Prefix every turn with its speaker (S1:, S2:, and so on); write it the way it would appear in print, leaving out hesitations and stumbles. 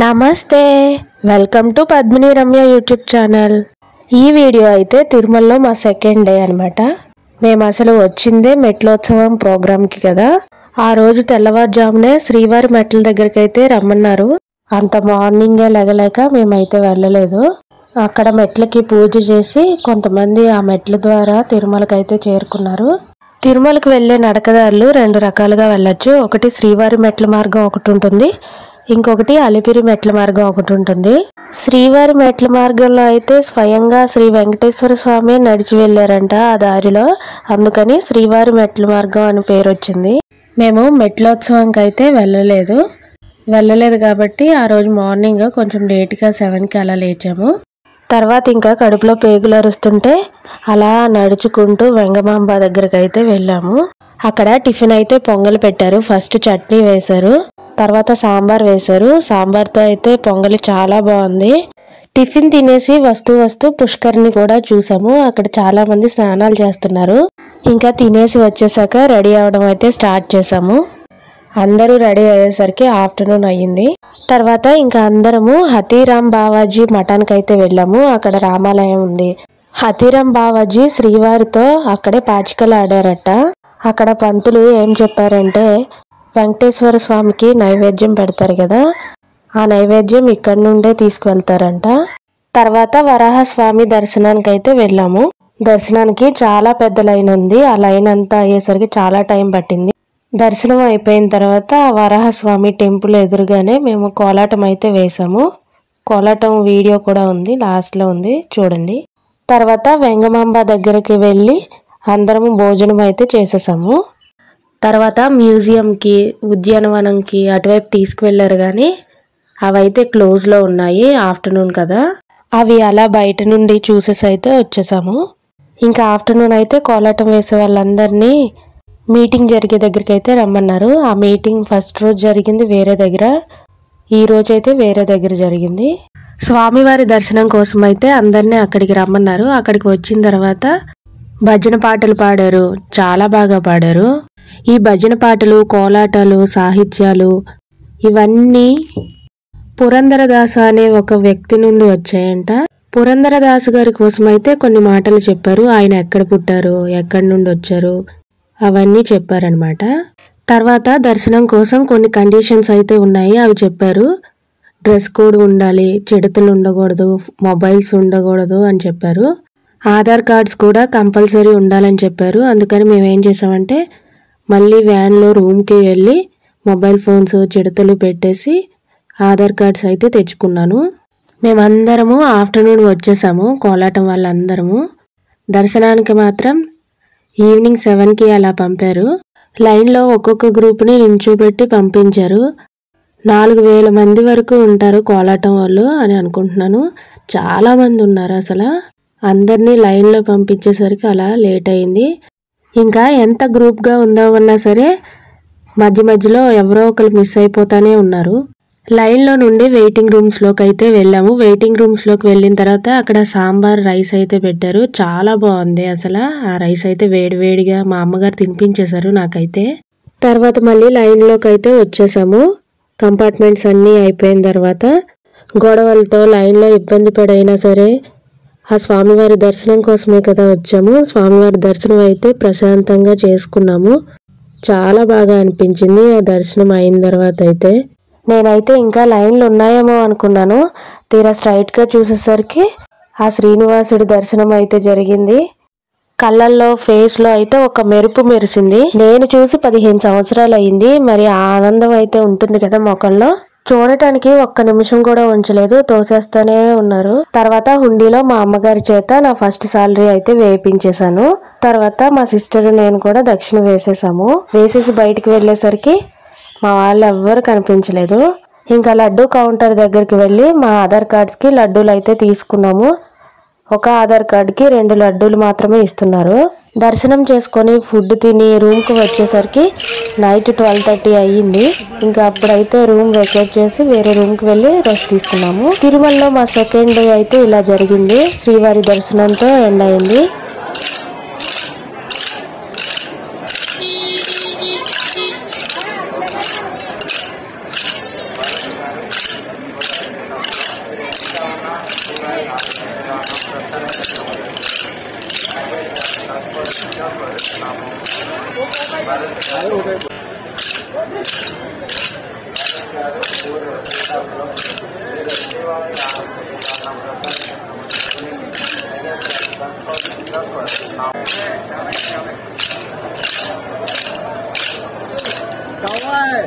S1: నమస్తే, welcome to Padmini Ramya YouTube channel. ఈ video అయితే తిరుమలలో మా సెకండ్ డే అనమాట. మేము అసలు వచ్చిందే మెట్లోత్సవం ప్రోగ్రామ్కి కదా. ఆ రోజు తెల్లవారుజామునే శ్రీవారి మెట్ల దగ్గరికి అయితే రమ్మన్నారు. అంత మార్నింగే లెగలేక మేమైతే వెళ్ళలేదు. అక్కడ మెట్లకి పూజ చేసి కొంతమంది ఆ మెట్ల ద్వారా తిరుమలకి అయితే చేరుకున్నారు. తిరుమలకి వెళ్ళే నడకదారులు రెండు రకాలుగా వెళ్ళొచ్చు. ఒకటి శ్రీవారి మెట్ల మార్గం ఒకటి ఉంటుంది, ఇంకొకటి అలిపిరి మెట్ల మార్గం ఒకటి ఉంటుంది. శ్రీవారి మెట్ల మార్గంలో అయితే స్వయంగా శ్రీ వెంకటేశ్వర స్వామి నడిచి వెళ్ళారంట ఆ దారిలో, అందుకని శ్రీవారి మెట్ల మార్గం అని పేరు వచ్చింది. మేము మెట్లోత్సవంకి అయితే వెళ్ళలేదు కాబట్టి ఆ రోజు మార్నింగ్ కొంచెం లేట్గా 7కి అలా లేచాము. తర్వాత ఇంకా కడుపులో పేగులు అరుస్తుంటే అలా నడుచుకుంటూ వెంగమాంబ దగ్గరికి అయితే వెళ్ళాము. అక్కడ టిఫిన్ అయితే పొంగల్ పెట్టారు. ఫస్ట్ చట్నీ వేశారు, తర్వాత సాంబార్ వేశారు. సాంబార్తో అయితే పొంగలి చాలా బాగుంది. టిఫిన్ తినేసి వస్తూ పుష్కర్ని కూడా చూసాము. అక్కడ చాలా మంది స్నానాలు చేస్తున్నారు. ఇంకా తినేసి వచ్చేసాక రెడీ అవడం అయితే స్టార్ట్ చేసాము. అందరూ రెడీ అయ్యేసరికి ఆఫ్టర్నూన్ అయ్యింది. తర్వాత ఇంకా అందరము హతీరాం బావాజీ మఠానికి అయితే వెళ్ళాము. అక్కడ రామాలయం ఉంది. హతీరాం బావాజీ శ్రీవారితో అక్కడే పాచికలు ఆడారట. అక్కడ పంతులు ఏం చెప్పారంటే, వెంకటేశ్వర స్వామికి నైవేద్యం పెడతారు కదా, ఆ నైవేద్యం ఇక్కడ నుండే తీసుకువెళ్తారంట. తర్వాత వరాహస్వామి దర్శనానికి అయితే వెళ్ళాము. దర్శనానికి చాలా పెద్ద లైన్ ఉంది. ఆ లైన్ అంతా అయ్యేసరికి చాలా టైం పట్టింది. దర్శనం అయిపోయిన తర్వాత వరాహస్వామి టెంపుల్ ఎదురుగానే మేము కోలాటం అయితే వేసాము. కోలాటం వీడియో కూడా ఉంది, లాస్ట్లో ఉంది, చూడండి. తర్వాత వెంగమాంబ దగ్గరికి వెళ్ళి అందరము భోజనం అయితే చేసేసాము. తర్వాత మ్యూజియంకి, ఉద్యానవనంకి అటువైపు తీసుకువెళ్ళారు కానీ అవైతే క్లోజ్లో ఉన్నాయి, ఆఫ్టర్నూన్ కదా. అవి అలా బయట నుండి చూసేసి అయితే వచ్చేసాము. ఇంకా ఆఫ్టర్నూన్ అయితే కోలాటం వేసే వాళ్ళందరినీ మీటింగ్ జరిగే దగ్గరికి అయితే రమ్మన్నారు. ఆ మీటింగ్ ఫస్ట్ రోజు జరిగింది వేరే దగ్గర, ఈ రోజైతే వేరే దగ్గర జరిగింది. స్వామివారి దర్శనం కోసం అయితే అందరినీ అక్కడికి రమ్మన్నారు. అక్కడికి వచ్చిన తర్వాత భజన పాటలు పాడారు, చాలా బాగా పాడారు. ఈ భజన పాటలు, కోలాటాలు, సాహిత్యాలు ఇవన్నీ పురంధరదాసు అనే ఒక వ్యక్తి నుండి వచ్చాయంట. పురంధరదాసు గారి కోసం అయితే కొన్ని మాటలు చెప్పారు. ఆయన ఎక్కడ పుట్టారు, ఎక్కడి నుండి వచ్చారు, అవన్నీ చెప్పారనమాట. తర్వాత దర్శనం కోసం కొన్ని కండిషన్స్ అయితే ఉన్నాయి, అవి చెప్పారు. డ్రెస్ కోడ్ ఉండాలి, చిడతలు ఉండకూడదు, మొబైల్స్ ఉండకూడదు అని చెప్పారు. ఆధార్ కార్డ్స్ కూడా కంపల్సరీ ఉండాలని చెప్పారు. అందుకని మేము ఏం చేసామంటే మళ్ళీ వ్యాన్లో రూమ్కి వెళ్ళి మొబైల్ ఫోన్స్, చిడతలు పెట్టేసి ఆధార్ కార్డ్స్ అయితే తెచ్చుకున్నాను. మేమందరము ఆఫ్టర్నూన్ వచ్చేసాము, కోలాటం వాళ్ళందరము. దర్శనానికి మాత్రం ఈవినింగ్ 7కి అలా పంపారు. లైన్లో ఒక్కొక్క గ్రూప్ని నించోబెట్టి పంపించారు. 4000 మంది వరకు ఉంటారు కోలాటం వాళ్ళు అని అనుకుంటున్నాను. చాలా మంది ఉన్నారు. అసలు అందరినీ లైన్లో పంపించేసరికి అలా లేట్ అయింది. ఇంకా ఎంత గ్రూప్గా ఉందామన్నా సరే మధ్యలో ఎవరో ఒకరు మిస్ అయిపోతానే ఉన్నారు. లైన్లో నుండి వెయిటింగ్ రూమ్స్లోకి అయితే వెళ్ళాము. వెయిటింగ్ రూమ్స్లోకి వెళ్ళిన తర్వాత అక్కడ సాంబార్, రైస్ అయితే పెట్టారు. చాలా బాగుంది. అసలు ఆ రైస్ అయితే వేడివేడిగా మా అమ్మగారు తినిపించేశారు నాకైతే. తర్వాత మళ్ళీ లైన్లోకి అయితే వచ్చేసాము. కంపార్ట్మెంట్స్ అన్నీ అయిపోయిన తర్వాత గొడవలతో లైన్లో ఇబ్బంది పడైనా సరే ఆ స్వామివారి దర్శనం కోసమే కదా వచ్చాము. స్వామివారి దర్శనం అయితే ప్రశాంతంగా చేసుకున్నాము. చాలా బాగా అనిపించింది ఆ దర్శనం అయిన తర్వాత అయితే. నేనైతే ఇంకా లైన్లు ఉన్నాయేమో అనుకున్నాను. తీరా స్ట్రైట్గా చూసేసరికి ఆ శ్రీనివాసుడి దర్శనం అయితే జరిగింది. కళ్ళల్లో, ఫేస్లో అయితే ఒక మెరుపు మెరిసింది. నేను చూసి 15 సంవత్సరాలు అయ్యింది. మరి ఆ ఆనందం అయితే ఉంటుంది కదా ముఖంలో. చూడటానికి ఒక్క నిమిషం కూడా ఉంచలేదు, తోసేస్తూనే ఉన్నారు. తర్వాత హుండీలో మా అమ్మగారి చేత నా ఫస్ట్ సాలరీ అయితే వేయించేశాను. తర్వాత మా సిస్టర్ నేను కూడా దక్షిణ వేసేసాము. వేసేసి బయటికి వెళ్ళేసరికి మా వాళ్ళు ఎవ్వరు కనిపించలేదు. ఇంకా లడ్డూ కౌంటర్ దగ్గరికి వెళ్ళి మా ఆధార్ కార్డ్స్కి లడ్డూలు అయితే తీసుకున్నాము. ఒక ఆధార్ కార్డ్కి 2 లడ్డూలు మాత్రమే ఇస్తున్నారు. దర్శనం చేసుకొని ఫుడ్ తిని రూమ్కి వచ్చేసరికి నైట్ 12:30 అయ్యింది. ఇంకా అప్పుడైతే రూమ్ వెకేట్ చేసి వేరే రూమ్కి వెళ్ళి రెస్ట్ తీసుకున్నాము. తిరుమలలో మా సెకండ్ డే అయితే ఇలా జరిగింది. శ్రీవారి దర్శనంతో ఎండ్ అయింది.
S2: Cháu ơi,